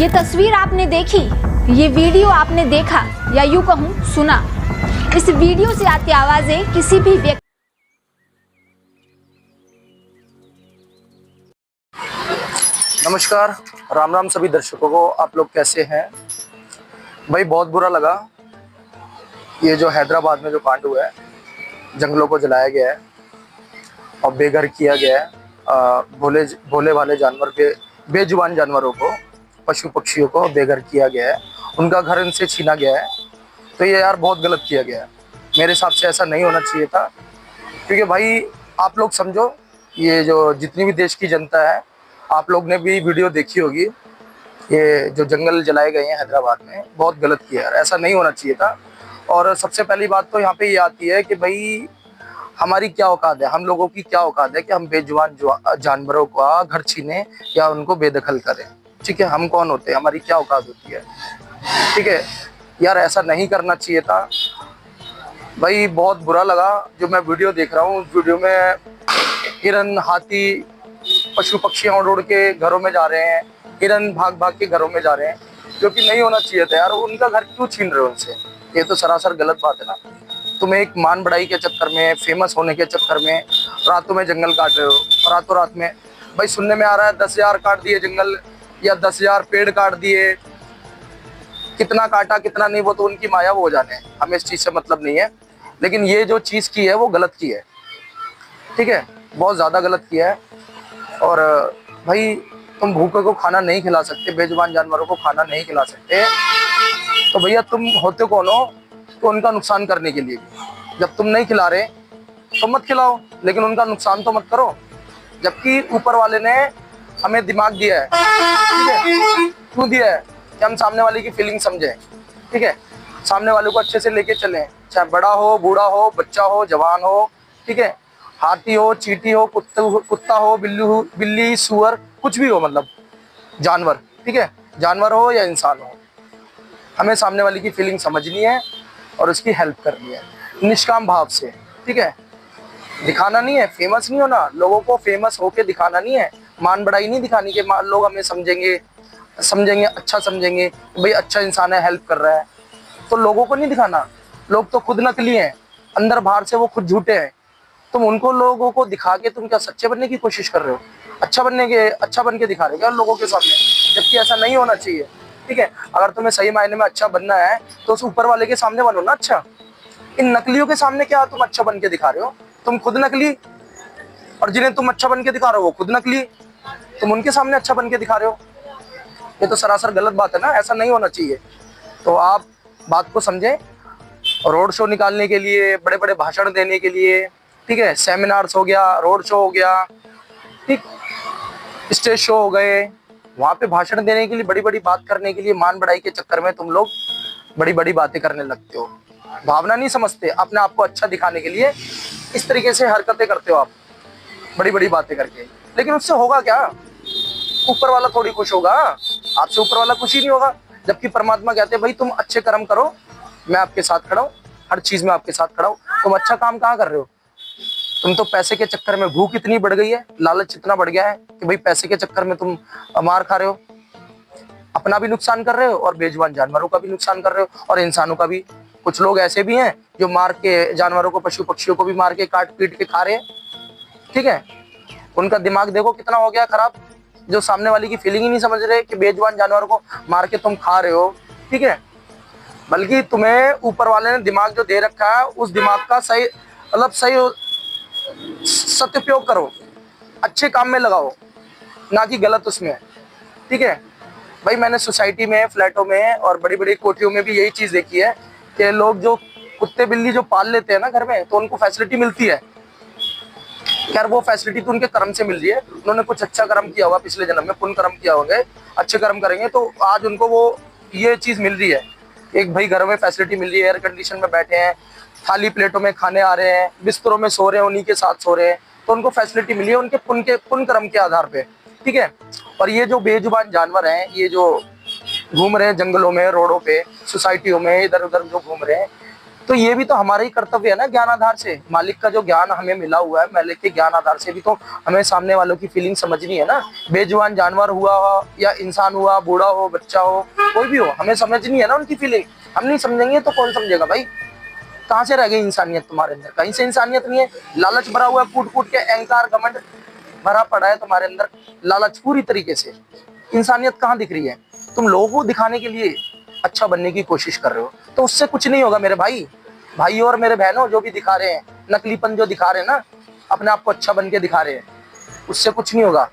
ये तस्वीर आपने देखी, ये वीडियो आपने देखा या यूं कहूं सुना, इस वीडियो से आती आवाजें किसी भी व्यक्ति। नमस्कार, राम राम सभी दर्शकों को। आप लोग कैसे हैं भाई? बहुत बुरा लगा ये जो हैदराबाद में जो कांड हुआ है, जंगलों को जलाया गया है और बेघर किया गया है। भोले भोले भाले जानवर के बेजुबान जानवरों को, पशु पक्षियों को बेघर किया गया है, उनका घर इनसे छीना गया है। तो ये यार बहुत गलत किया गया है। मेरे हिसाब से ऐसा नहीं होना चाहिए था, क्योंकि भाई आप लोग समझो, ये जो जितनी भी देश की जनता है, आप लोग ने भी वीडियो देखी होगी, ये जो जंगल जलाए गए हैं हैदराबाद में, बहुत गलत किया यार, ऐसा नहीं होना चाहिए था। और सबसे पहली बात तो यहाँ पे ये आती है कि भाई हमारी क्या औकात है, हम लोगों की क्या औकात है कि हम बेजुबान जानवरों का घर छीने या उनको बेदखल करें। ठीक है, हम कौन होते हैं, हमारी क्या औकात होती है? ठीक है यार, ऐसा नहीं करना चाहिए था भाई। बहुत बुरा लगा जो मैं वीडियो देख रहा हूँ। उस वीडियो में हिरन, हाथी, पशु पक्षियां उड़ उड़ के घरों में जा रहे हैं, हिरन भाग भाग के घरों में जा रहे हैं, जो कि नहीं होना चाहिए था यार। उनका घर क्यों छीन रहे हो उनसे? ये तो सरासर गलत बात है ना। तुम एक मान बढ़ाई के चक्कर में, फेमस होने के चक्कर में रातों में जंगल काट रहे हो, रातों रात में। भाई सुनने में आ रहा है 10,000 काट दिए जंगल या 10,000 पेड़ काट दिए। कितना काटा कितना नहीं वो तो उनकी माया, वो जाने, हमें इस चीज से मतलब नहीं है। लेकिन ये जो चीज की है वो गलत की है। ठीक है, बहुत ज्यादा गलत किया है। और भाई तुम भूखे को खाना नहीं खिला सकते, बेजुबान जानवरों को खाना नहीं खिला सकते, तो भैया तुम होते कौन हो तो उनका नुकसान करने के लिए? जब तुम नहीं खिला रहे तो मत खिलाओ, लेकिन उनका नुकसान तो मत करो। जबकि ऊपर वाले ने हमें दिमाग दिया है, ठीक है, क्यों दिया है? कि हम सामने वाले की फीलिंग समझें। ठीक है, सामने वाले को अच्छे से लेके चलें, चाहे बड़ा हो, बूढ़ा हो, बच्चा हो, जवान हो। ठीक है, हाथी हो, चींटी हो, कुत्ता हो, बिल्ली, सुअर, कुछ भी हो, मतलब जानवर। ठीक है, जानवर हो या इंसान हो, हमें सामने वाले की फीलिंग समझनी है और उसकी हेल्प करनी है निष्काम भाव से। ठीक है, दिखाना नहीं है, फेमस नहीं होना, लोगों को फेमस होके दिखाना नहीं है, मान बढ़ाई नहीं दिखानी कि लोग हमें समझेंगे, अच्छा समझेंगे, भाई अच्छा इंसान है, हेल्प कर रहा है। तो लोगों को नहीं दिखाना। लोग तो खुद नकली हैं, अंदर बाहर से वो खुद झूठे हैं। तुम उनको, लोगों को दिखा के तुम क्या सच्चे बनने की कोशिश कर रहे हो? अच्छा बन के दिखा रहे हो क्या लोगों के सामने? जबकि ऐसा नहीं होना चाहिए। ठीक है, अगर तुम्हें सही मायने में अच्छा बनना है तो उस ऊपर वाले के सामने बनो ना अच्छा। इन नकलियों के सामने क्या तुम अच्छा बन के दिखा रहे हो? तुम खुद नकली, और जिन्हें तुम अच्छा बन के दिखा रहे हो वो खुद नकली, तुम उनके सामने अच्छा बन के दिखा रहे हो। ये तो सरासर गलत बात है ना, ऐसा नहीं होना चाहिए। तो आप बात को समझें। रोड शो निकालने के लिए, बड़े बड़े भाषण देने के लिए, ठीक है, सेमिनार्स हो गया, रोड शो हो गया, ठीक, स्टेज शो हो गए, वहाँ पे भाषण देने के लिए, बड़ी बड़ी बात करने के लिए, मान बढ़ाई के चक्कर में तुम लोग बड़ी बड़ी बातें करने लगते हो। भावना नहीं समझते, अपने आप को अच्छा दिखाने के लिए इस तरीके से हरकतें करते हो आप, बड़ी बड़ी बातें करके। लेकिन उससे होगा क्या? ऊपर वाला थोड़ी खुश होगा, आपसे ऊपर वाला खुश ही नहीं होगा। जबकि परमात्मा कहते हैं भाई तुम अच्छे कर्म करो, मैं आपके साथ खड़ा हूँ, हर चीज में आपके साथ खड़ा हूँ। तुम अच्छा काम कहाँ कर रहे हो? तुम तो पैसे के चक्कर में, भूख इतनी बढ़ गई है, लालच इतना बढ़ गया है कि भाई पैसे के चक्कर में तुम मार खा रहे हो, अपना भी नुकसान कर रहे हो और बेजुबान जानवरों का भी नुकसान कर रहे हो, और इंसानों का भी। कुछ लोग ऐसे भी हैं जो मार के जानवरों को, पशु पक्षियों को भी मार के, काट पीट के खा रहे हैं। ठीक है, उनका दिमाग देखो कितना हो गया खराब, जो सामने वाले की फीलिंग ही नहीं समझ रहे कि बेजुबान जानवरों को मार के तुम खा रहे हो। ठीक है, बल्कि तुम्हें ऊपर वाले ने दिमाग जो दे रखा है, उस दिमाग का सही, मतलब सही सदुपयोग करो, अच्छे काम में लगाओ, ना कि गलत उसमें। ठीक है भाई, मैंने सोसाइटी में, फ्लैटों में और बड़ी बड़ी कोठियों में भी यही चीज देखी है कि लोग जो कुत्ते बिल्ली जो पाल लेते हैं ना घर में, तो उनको फैसिलिटी मिलती है। खैर वो फैसिलिटी तो उनके कर्म से मिल रही है, उन्होंने कुछ अच्छा कर्म किया होगा, पिछले जन्म में पुण्य कर्म किया होगा, अच्छे कर्म करेंगे तो आज उनको वो ये चीज मिल रही है। एक भाई घर में फैसिलिटी मिल रही है, एयर कंडीशन में बैठे हैं, थाली प्लेटों में खाने आ रहे हैं, बिस्तरों में सो रहे हैं, उन्हीं के साथ सो रहे हैं, तो उनको फैसिलिटी मिली है उनके पुण्य कर्म के आधार पे। ठीक है, और ये जो बेजुबान जानवर हैं, ये जो घूम रहे हैं जंगलों में, रोडों पे, सोसाइटियों में, इधर उधर जो घूम रहे हैं, तो ये भी तो हमारा ही कर्तव्य है ना, ज्ञान आधार से। मालिक का जो ज्ञान हमें मिला हुआ है, मालिक के ज्ञान आधार से भी तो हमें सामने वालों की फीलिंग समझनी है ना। बेजुबान जानवर हुआ या इंसान हुआ, बूढ़ा हो, बच्चा हो, कोई भी हो, हमें समझनी है ना उनकी फीलिंग। हम नहीं समझेंगे तो कौन समझेगा भाई। कहाँ से रह गई इंसानियत तुम्हारे अंदर? कहीं से इंसानियत नहीं है। लालच भरा हुआ है, कूट कूट के अहंकार घमंड भरा पड़ा है तुम्हारे अंदर, लालच पूरी तरीके से। इंसानियत कहाँ दिख रही है? तुम लोगों को दिखाने के लिए अच्छा बनने की कोशिश कर रहे हो, तो उससे कुछ नहीं होगा मेरे भाई और मेरे बहनों। जो भी दिखा रहे हैं, नकलीपन जो दिखा रहे हैं ना, अपने आप को अच्छा बन के दिखा रहे हैं, उससे कुछ नहीं होगा।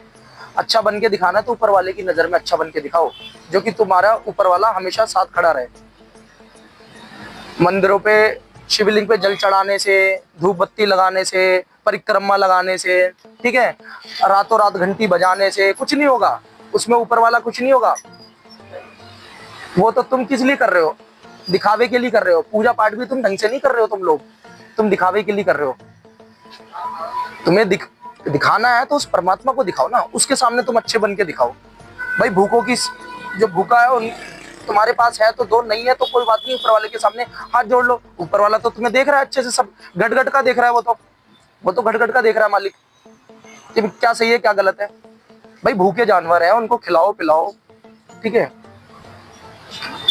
अच्छा बन के दिखाना तो ऊपर वाले की नजर में अच्छा बन के दिखाओ, जो कि तुम्हारा ऊपर वाला हमेशा साथ खड़ा रहे। मंदिरों पे, शिवलिंग पे जल चढ़ाने से, धूप बत्ती लगाने से, परिक्रमा लगाने से, ठीक है, रातों रात घंटी बजाने से कुछ नहीं होगा। उसमें ऊपर वाला कुछ नहीं होगा। वो तो तुम किस लिए कर रहे हो? दिखावे के लिए कर रहे हो। पूजा पाठ भी तुम ढंग से नहीं कर रहे हो तुम लोग, तुम दिखावे के लिए कर रहे हो। तुम्हें दिखाना है तो उस परमात्मा को दिखाओ ना, उसके सामने तुम अच्छे बन के दिखाओ। भाई भूखों की, जो भूखा है उन तुम्हारे पास है तो दो, नहीं है तो कोई बात नहीं, ऊपर वाले के सामने हाथ जोड़ लो। ऊपर वाला तो तुम्हें देख रहा है अच्छे से, सब गट गट का देख रहा है। वो तो गट गट का देख रहा है मालिक, कि क्या सही है क्या गलत है। भाई भूखे जानवर है, उनको खिलाओ पिलाओ, ठीक है।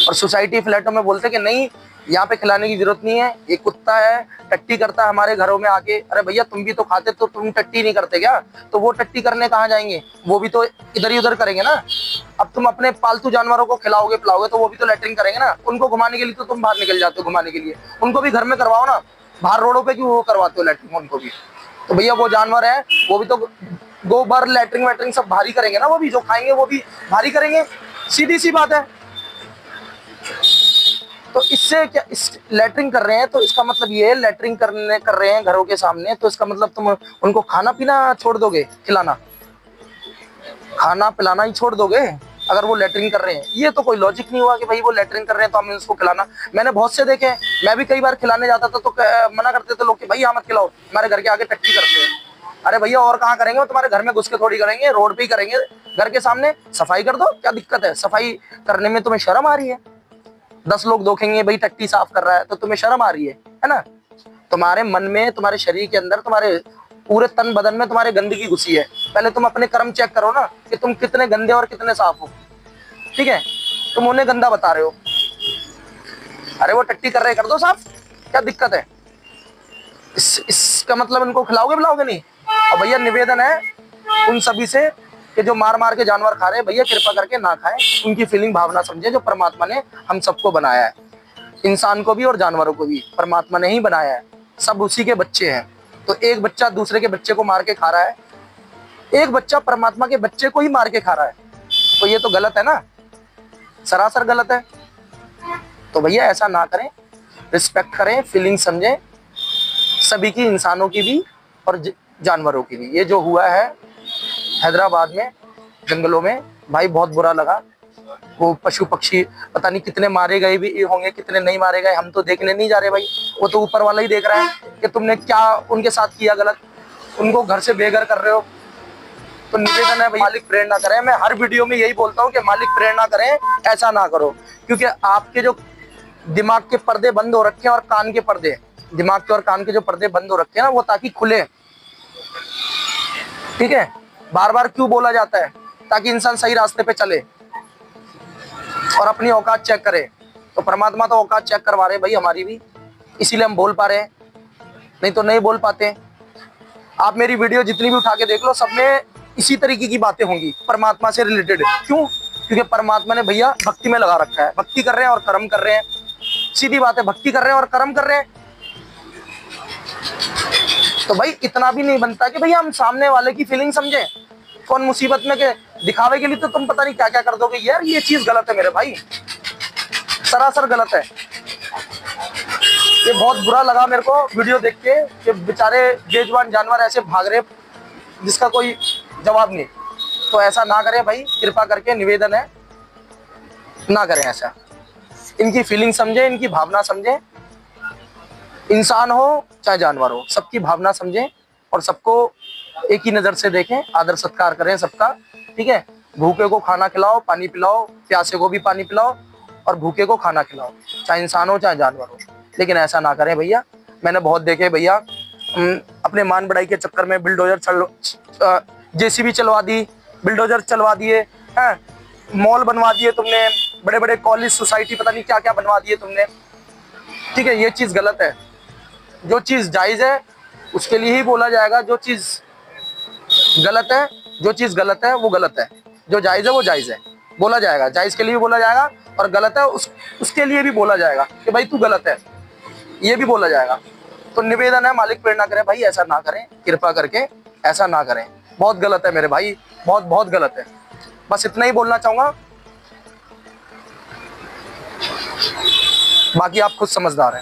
और सोसाइटी फ्लैटों में बोलते कि नहीं, यहाँ पे खिलाने की जरूरत नहीं है, एक कुत्ता है टट्टी करता है हमारे घरों में आके। अरे भैया तुम भी तो खाते, तो तुम टट्टी नहीं करते क्या? तो वो टट्टी करने कहाँ जाएंगे? वो भी तो इधर ही उधर करेंगे ना। अब तुम अपने पालतू जानवरों को खिलाओगे पिलाओगे तो वो भी तो लैट्रिन करेंगे ना। उनको घुमाने के लिए तो तुम बाहर निकल जाते हो घुमाने के लिए, उनको भी घर में करवाओ ना। बाहर रोडों पे क्यों वो करवाते हो लैट्रिन उनको भी? तो भैया वो जानवर है, वो भी तो गोबर लैट्रिन वैट्रिन सब भारी करेंगे ना। वो भी जो खाएंगे वो भी भारी करेंगे, सीधी सी बात है। तो इससे क्या, इस लैट्रिन कर रहे हैं तो इसका मतलब ये है, लैट्रिन कर रहे हैं घरों के सामने, तो इसका मतलब तुम उनको खाना पीना छोड़ दोगे, खिलाना खाना पिलाना ही छोड़ दोगे अगर वो लैट्रिन कर रहे हैं? ये तो कोई लॉजिक नहीं हुआ कि भाई वो लैट्रिन कर रहे हैं तो हमें उसको खिलाना। मैंने बहुत से देखे हैं, मैं भी कई बार खिलाने जाता था तो मना करते थे लोग कि भाई यहाँ मत खिलाओ, हमारे घर के आगे टट्टी करते हैं। अरे भैया और कहाँ करेंगे? वो तुम्हारे घर में घुस के थोड़ी करेंगे, रोड पे ही करेंगे, घर के सामने। सफाई कर दो, क्या दिक्कत है? सफाई करने में तुम्हें शर्म आ रही है? 10 लोग देखेंगे भाई टट्टी साफ कर रहा है तो तुम्हें शर्म आ रही है ना? तुम्हारे मन में, तुम्हारे शरीर के अंदर, तुम्हारे पूरे तन बदन में तुम्हारे गंदगी घुसी है। पहले तुम अपने कर्म चेक करो ना कि तुम कितने गंदे और कितने साफ हो, ठीक है? तुम उन्हें गंदा बता रहे हो। अरे वो टट्टी कर रहे, कर दो साफ, क्या दिक्कत है? इसका मतलब इनको खिलाओगे पिलाओगे नहीं? और भैया निवेदन है उन सभी से कि जो मार मार के जानवर खा रहे हैं, भैया कृपा करके ना खाएं। उनकी फीलिंग भावना समझे, जो परमात्मा ने हम सबको बनाया है, इंसान को भी और जानवरों को भी परमात्मा ने ही बनाया है, सब उसी के बच्चे हैं। तो एक बच्चा दूसरे के बच्चे को मार के खा रहा है, एक बच्चा परमात्मा के बच्चे को ही मार के खा रहा है, तो ये तो गलत है ना, सरासर गलत है। तो भैया ऐसा ना करें, रिस्पेक्ट करें, फीलिंग समझें सभी की, इंसानों की भी और जानवरों की भी। ये जो हुआ है हैदराबाद में जंगलों में, भाई बहुत बुरा लगा। वो पशु पक्षी पता नहीं कितने मारे गए भी होंगे, कितने नहीं मारे गए, हम तो देखने नहीं जा रहे भाई, वो तो ऊपर वाला ही देख रहा है कि तुमने क्या उनके साथ किया गलत, उनको घर से बेघर कर रहे हो। तो निवेदन है भाई, मालिक प्रेरणा करें। मैं हर वीडियो में यही बोलता हूँ कि मालिक प्रेरणा करें, ऐसा ना करो, क्योंकि आपके जो दिमाग के पर्दे बंद हो रखे हैं और कान के पर्दे, दिमाग के और कान के जो पर्दे बंद हो रखे हैं ना, वो ताकि खुले, ठीक है? बार बार क्यों बोला जाता है? ताकि इंसान सही रास्ते पे चले और अपनी औकात चेक करे। तो परमात्मा तो औकात चेक करवा रहे भाई हमारी भी, इसीलिए हम बोल पा रहे हैं, नहीं तो नहीं बोल पाते। आप मेरी वीडियो जितनी भी उठा के देख लो, सब में इसी तरीके की बातें होंगी परमात्मा से रिलेटेड। क्यों? क्योंकि परमात्मा ने भैया भक्ति में लगा रखा है, भक्ति कर रहे हैं और कर्म कर रहे हैं, सीधी बात है, भक्ति कर रहे हैं और कर्म कर रहे हैं। तो भाई इतना भी नहीं बनता कि भैया हम सामने वाले की फीलिंग समझें। कौन मुसीबत में के दिखावे के लिए तो तुम पता नहीं क्या क्या कर दोगे। यार ये चीज गलत है मेरे भाई, सरासर गलत है। ये बहुत बुरा लगा मेरे को वीडियो देख के कि बेचारे बेजुबान जानवर ऐसे भाग रहे जिसका कोई जवाब नहीं। तो ऐसा ना करें भाई, कृपा करके निवेदन है, ना करें ऐसा। इनकी फीलिंग समझें, इनकी भावना समझें, इंसान हो चाहे जानवर हो, सबकी भावना समझें और सबको एक ही नजर से देखें, आदर सत्कार करें सबका, ठीक है? भूखे को खाना खिलाओ, पानी पिलाओ, प्यासे को भी पानी पिलाओ और भूखे को खाना खिलाओ, चाहे इंसान हो चाहे जानवर हो। लेकिन ऐसा ना करें भैया। मैंने बहुत देखे भैया, अपने मान बढ़ाई के चक्कर में बिल्डोजर जेसीबी चलवा दी, बिल्डोजर चलवा दिए हैं, मॉल बनवा दिए तुमने, बड़े बड़े कॉलेज सोसाइटी पता नहीं क्या क्या बनवा दिए तुमने। ठीक है, ये चीज़ गलत है। जो चीज़ जायज़ है उसके लिए ही बोला जाएगा, जो चीज़ गलत है, जो चीज़ गलत है वो गलत है, जो जायज़ है वो जायज़ है, बोला जाएगा। जायज़ के लिए भी बोला जाएगा और गलत है उसके लिए भी बोला जाएगा कि भाई तू गलत है, ये भी बोला जाएगा। तो निवेदन है, मालिक प्रेरणा करें भाई, ऐसा ना करें, कृपा करके ऐसा ना करें। बहुत गलत है मेरे भाई, बहुत बहुत गलत है। बस इतना ही बोलना चाहूँगा, बाकी आप खुद समझदार हैं।